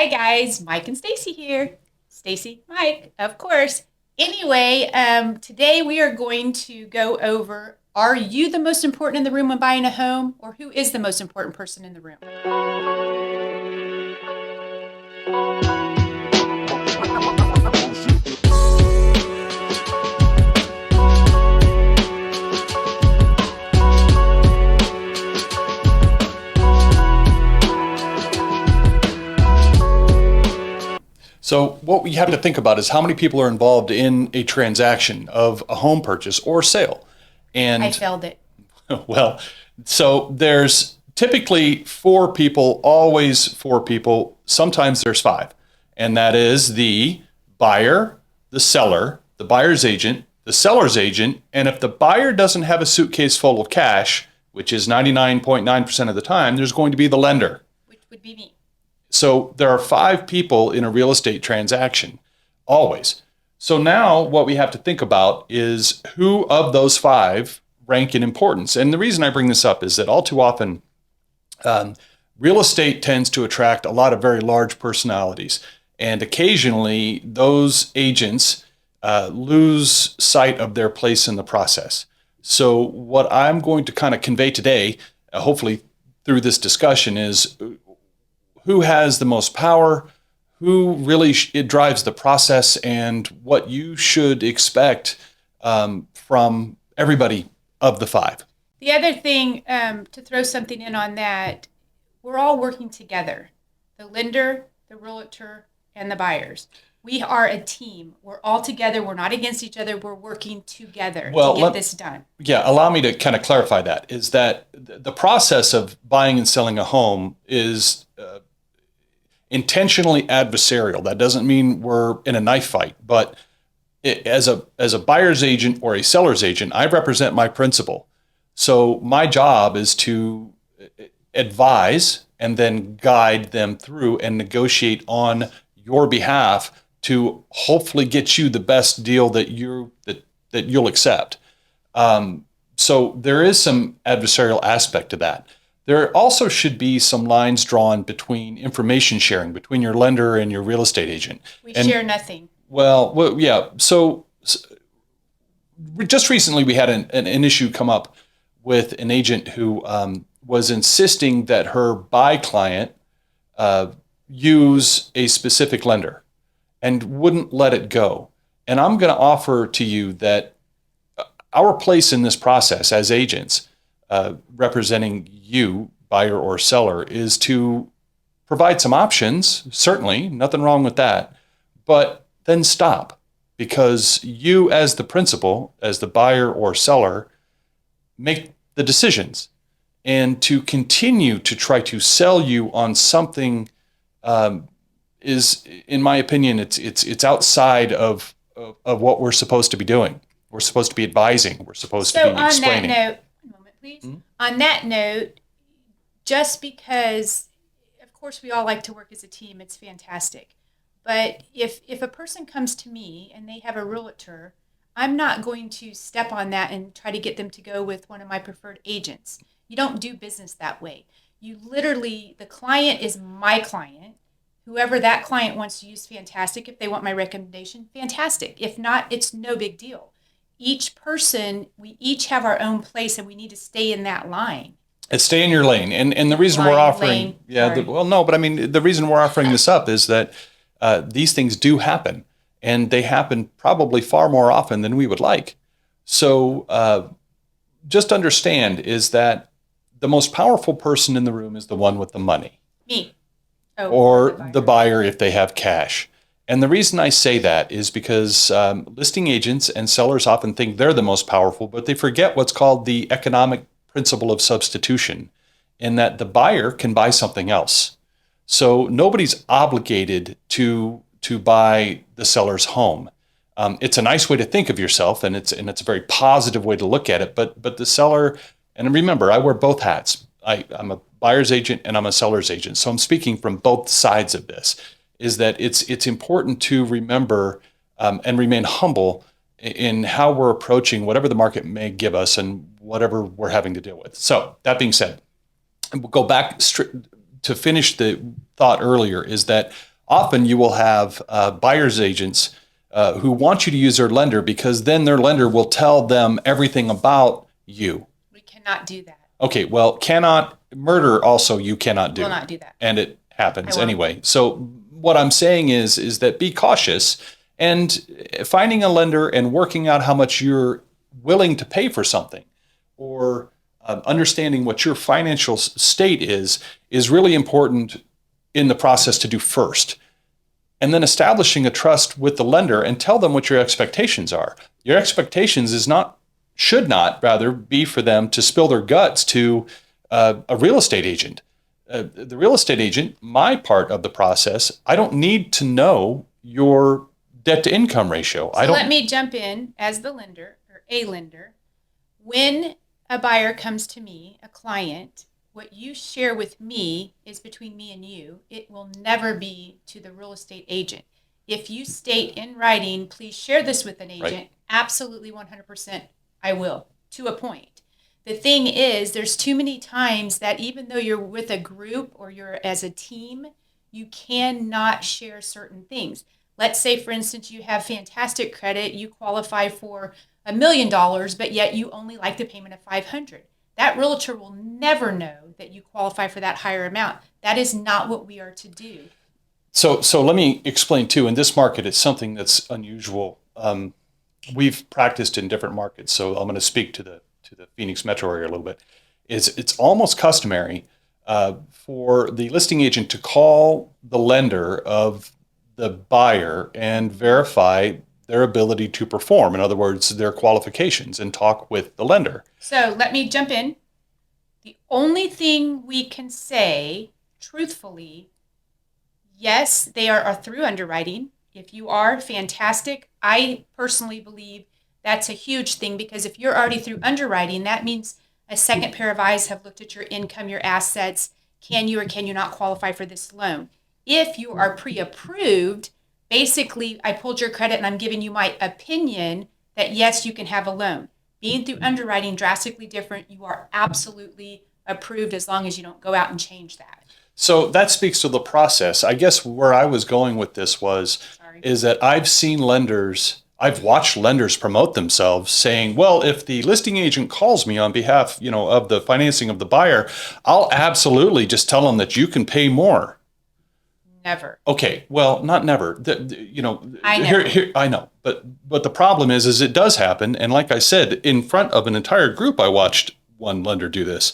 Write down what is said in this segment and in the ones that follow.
Hi guys, Mike and Staci here. Staci, Mike, of course. Anyway, today we are going to go over, are you the most important in the room when buying a home, or who is the most important person in the room? So what we have to think about is how many people are involved in a transaction of a home purchase or sale. And I failed it. well, so there's typically four people, always four people. Sometimes there's five. And that is the buyer, the seller, the buyer's agent, the seller's agent. And if the buyer doesn't have a suitcase full of cash, which is 99.9% of the time, there's going to be the lender. Which would be me. So there are five people in a real estate transaction, always. So now what we have to think about is who of those five rank in importance. And the reason I bring this up is that all too often, real estate tends to attract a lot of very large personalities. And occasionally those agents lose sight of their place in the process. So what I'm going to kind of convey today, hopefully through this discussion, is who has the most power, who really it drives the process, and what you should expect from everybody of the five. The other thing, to throw something in on that, we're all working together. The lender, the realtor, and the buyers. We are a team. We're all together. We're not against each other. We're working together to get this done. Yeah, allow me to kind of clarify that, is that the process of buying and selling a home is intentionally adversarial. That doesn't mean we're in a knife fight, but as a buyer's agent or a seller's agent, I represent my principal. So my job is to advise and then guide them through and negotiate on your behalf to hopefully get you the best deal that you'll accept. So there is some adversarial aspect to that. There also should be some lines drawn between information sharing between your lender and your real estate agent. We share nothing. Well, yeah. So just recently we had an issue come up with an agent who was insisting that her buy client use a specific lender and wouldn't let it go. And I'm going to offer to you that our place in this process as agents, representing you, buyer or seller, is to provide some options. Certainly, nothing wrong with that, but then stop, because you as the principal, as the buyer or seller, make the decisions. And to continue to try to sell you on something is, in my opinion, it's outside of what we're supposed to be doing. We're supposed to be advising. We're supposed to be explaining. So on that note, one moment, please. Mm-hmm. On that note, just because, of course, we all like to work as a team, it's fantastic. But if a person comes to me and they have a realtor, I'm not going to step on that and try to get them to go with one of my preferred agents. You don't do business that way. You literally, the client is my client. Whoever that client wants to use, fantastic. If they want my recommendation, fantastic. If not, it's no big deal. Each person, we each have our own place, and we need to stay in that line. And stay in your lane. And the reason we're offering, the reason we're offering this up is that these things do happen, and they happen probably far more often than we would like. So just understand is that the most powerful person in the room is the one with the money. Me. Or the buyer if they have cash. And the reason I say that is because listing agents and sellers often think they're the most powerful, but they forget what's called the economic principle of substitution, in that the buyer can buy something else. So nobody's obligated to buy the seller's home. It's a nice way to think of yourself, and it's a very positive way to look at it. But the seller, and remember, I wear both hats. I'm a buyer's agent and I'm a seller's agent. So I'm speaking from both sides of this, is that it's important to remember and remain humble in how we're approaching whatever the market may give us and whatever we're having to deal with. So that being said, we'll go back to finish the thought earlier, is that often you will have buyer's agents who want you to use their lender because then their lender will tell them everything about you. We cannot do that. Okay, well, murder also you cannot do. Will not do that. And it happens anyway. So what I'm saying is that be cautious and finding a lender and working out how much you're willing to pay for something, or understanding what your financial state is really important in the process to do first. And then establishing a trust with the lender and tell them what your expectations are. Your expectations should not rather be for them to spill their guts to a real estate agent. The real estate agent, my part of the process, I don't need to know your debt to income ratio. Let me jump in as the lender or a lender. When a buyer comes to me, a client, what you share with me is between me and you. It will never be to the real estate agent. If you state in writing, please share this with an agent, right, absolutely 100%, I will, to a point. The thing is, there's too many times that even though you're with a group or you're as a team, you cannot share certain things. Let's say, for instance, you have fantastic credit, you qualify for $1 million, but yet you only like the payment of $500. That realtor will never know that you qualify for that higher amount. That is not what we are to do. So let me explain too. In this market, it's something that's unusual. We've practiced in different markets, so I'm going to speak to the Phoenix metro area a little bit. It's almost customary for the listing agent to call the lender of the buyer and verify their ability to perform. In other words, their qualifications, and talk with the lender. So let me jump in. The only thing we can say truthfully, yes, they are through underwriting. If you are, fantastic. I personally believe that's a huge thing, because if you're already through underwriting, that means a second pair of eyes have looked at your income, your assets. Can you or can you not qualify for this loan? If you are pre-approved, basically I pulled your credit and I'm giving you my opinion that yes, you can have a loan. Being through underwriting, drastically different. You are absolutely approved as long as you don't go out and change that. So that speaks to the process. I guess where I was going with this is that I've watched lenders promote themselves saying, well, if the listing agent calls me on behalf, of the financing of the buyer, I'll absolutely just tell them that you can pay more. Never. Okay, well, not never. I know. I know, but the problem is it does happen. And like I said, in front of an entire group, I watched one lender do this.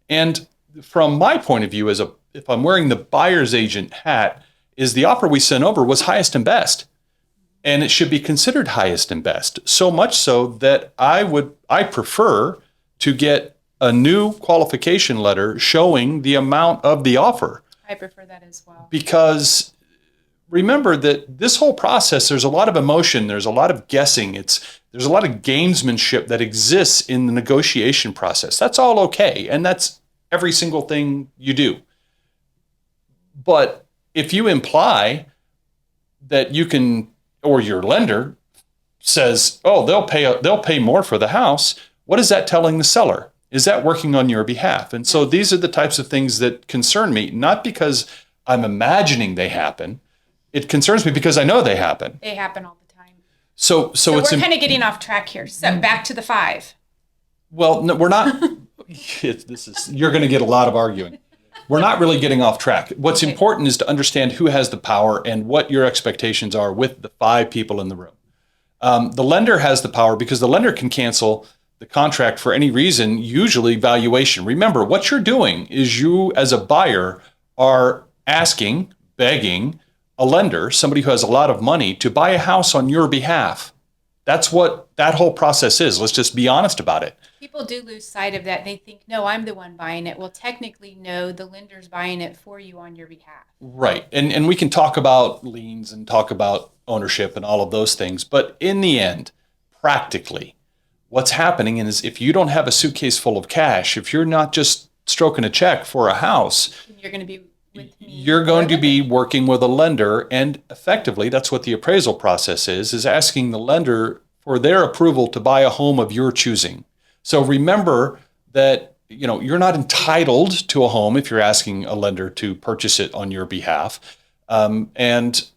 And from my point of view, if I'm wearing the buyer's agent hat, is the offer we sent over was highest and best. And it should be considered highest and best. So much so that I prefer to get a new qualification letter showing the amount of the offer. I prefer that as well. Because remember that this whole process, there's a lot of emotion, there's a lot of guessing, there's a lot of gamesmanship that exists in the negotiation process. That's all okay, and that's every single thing you do. But if you imply that you can, or your lender says, oh, they'll pay more for the house, what is that telling the seller? Is that working on your behalf? And so these are the types of things that concern me, not because I'm imagining they happen. It concerns me because I know they happen. They happen all the time. So we're kind of getting off track here. So back to the 5. Well, no, we're not. You're going to get a lot of arguing. We're not really getting off track. What's important is to understand who has the power and what your expectations are with the 5 people in the room. The lender has the power because the lender can cancel the contract for any reason, usually valuation. Remember, what you're doing is you, as a buyer, are begging a lender, somebody who has a lot of money, to buy a house on your behalf. That's what that whole process is. Let's just be honest about it. People do lose sight of that. They think, no, I'm the one buying it. Well, technically, no, the lender's buying it for you on your behalf. Right. And we can talk about liens and talk about ownership and all of those things. But in the end, practically, what's happening is if you don't have a suitcase full of cash, if you're not just stroking a check for a house, you're going to be with me. You're going to be working with a lender, and effectively that's what the appraisal process is asking the lender for their approval to buy a home of your choosing. So remember that you're not entitled to a home if you're asking a lender to purchase it on your behalf. And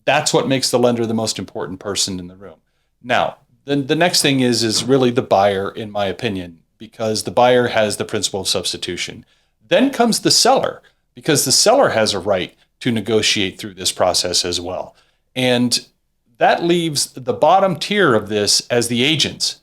that's what makes the lender the most important person in the room. Now, the next thing is really the buyer, in my opinion, because the buyer has the principle of substitution. Then comes the seller, because the seller has a right to negotiate through this process as well. And that leaves the bottom tier of this as the agents.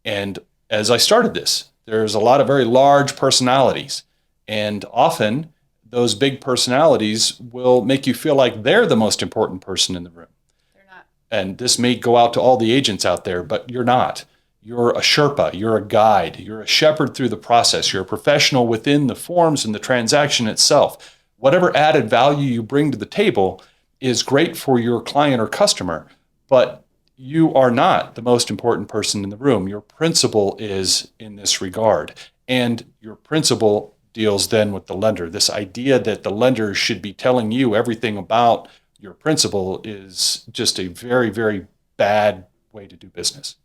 And as I started this, there's a lot of very large personalities. And often those big personalities will make you feel like they're the most important person in the room. They're not. And this may go out to all the agents out there, but you're not. You're a Sherpa, you're a guide, you're a shepherd through the process, you're a professional within the forms and the transaction itself. Whatever added value you bring to the table is great for your client or customer, but you are not the most important person in the room. Your principal is in this regard, and your principal deals then with the lender. This idea that the lender should be telling you everything about your principal is just a very, very bad way to do business.